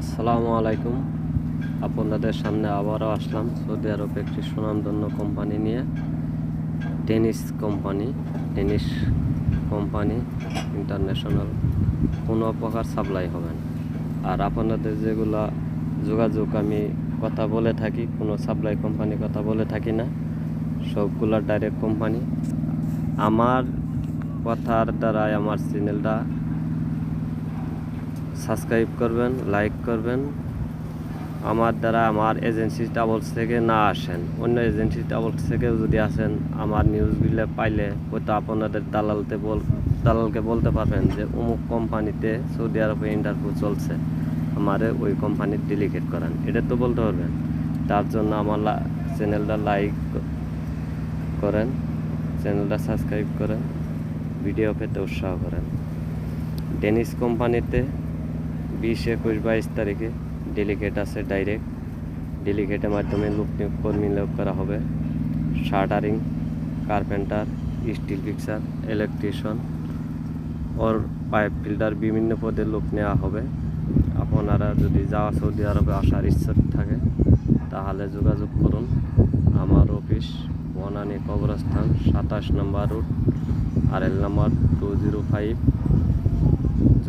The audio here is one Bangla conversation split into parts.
আসসালামু আলাইকুম। আপনাদের সামনে আবারও আসলাম সৌদি আরব একটি সুনামধন্য কোম্পানি নিয়ে। ডেনিশ কোম্পানি ইন্টারন্যাশনাল কোনো প্রকার সাপ্লাই হবে না। আর আপনাদের যেগুলা যোগাযোগ আমি কথা বলে থাকি, কোনো সাপ্লাই কোম্পানি কথা বলে থাকি না, সবগুলা ডাইরেক্ট কোম্পানি। আমার কথার দ্বারাই আমার চ্যানেলটা সাবস্ক্রাইব করবেন, লাইক করবেন। আমার দ্বারা আমার এজেন্সি ট্রাভেলস থেকে না আসেন, অন্য এজেন্সি ট্রাভেলস থেকে যদি আসেন, আমার নিউজগুলো পাইলে হয়তো আপনাদের দালালকে বলতে পারবেন যে অমুক কোম্পানিতে সৌদি আরবে ইন্টারভিউ চলছে, আমারে ওই কোম্পানির ডেলিগেট করেন, এটা তো বলতে পারবেন। তার জন্য আমার চ্যানেলটা লাইক করেন, চ্যানেলটা সাবস্ক্রাইব করেন, ভিডিও পেতে উৎসাহ করেন। ডেনিশ কোম্পানিতে 20, 21, 22 তারিখে ডেলিগেট আছে। ডাইরেক্ট ডেলিগেটের মাধ্যমে কর্মী নিয়োগ করা হবে। Shuttering, carpenter, steel fixer, electrician ওর পাইপ ফিল্টার বিভিন্ন পদে লোক নেওয়া হবে। আপনারা যদি সৌদি আরবে আসার ইচ্ছা থাকে তাহলে যোগাযোগ করুন। আমার অফিস বনানী কবরস্থান 27 নম্বর রুট, RL নাম্বার 205।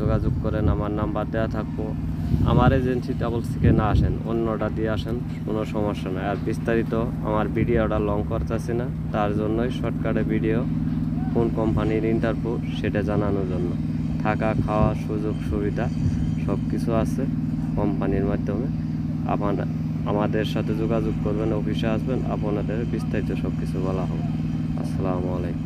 যোগাযোগ করেন, আমার নাম্বার দেওয়া থাকবো। আমার এজেন্সি ট্রাভেলস থেকে না আসেন, অন্যটা দিয়ে আসেন, কোনো সমস্যা নয়। আর বিস্তারিত আমার ভিডিওটা লং করতেছি না, তার জন্যই শর্টকাটে ভিডিও, কোন কোম্পানির ইন্টারভিউ সেটা জানানোর জন্য। থাকা, খাওয়া, সুযোগ সুবিধা সব কিছু আছে কোম্পানির মাধ্যমে। আপনারা আমাদের সাথে যোগাযোগ করবেন, অফিসে আসবেন, আপনাদের বিস্তারিত সব কিছু বলা হবে। আসসালামু আলাইকুম।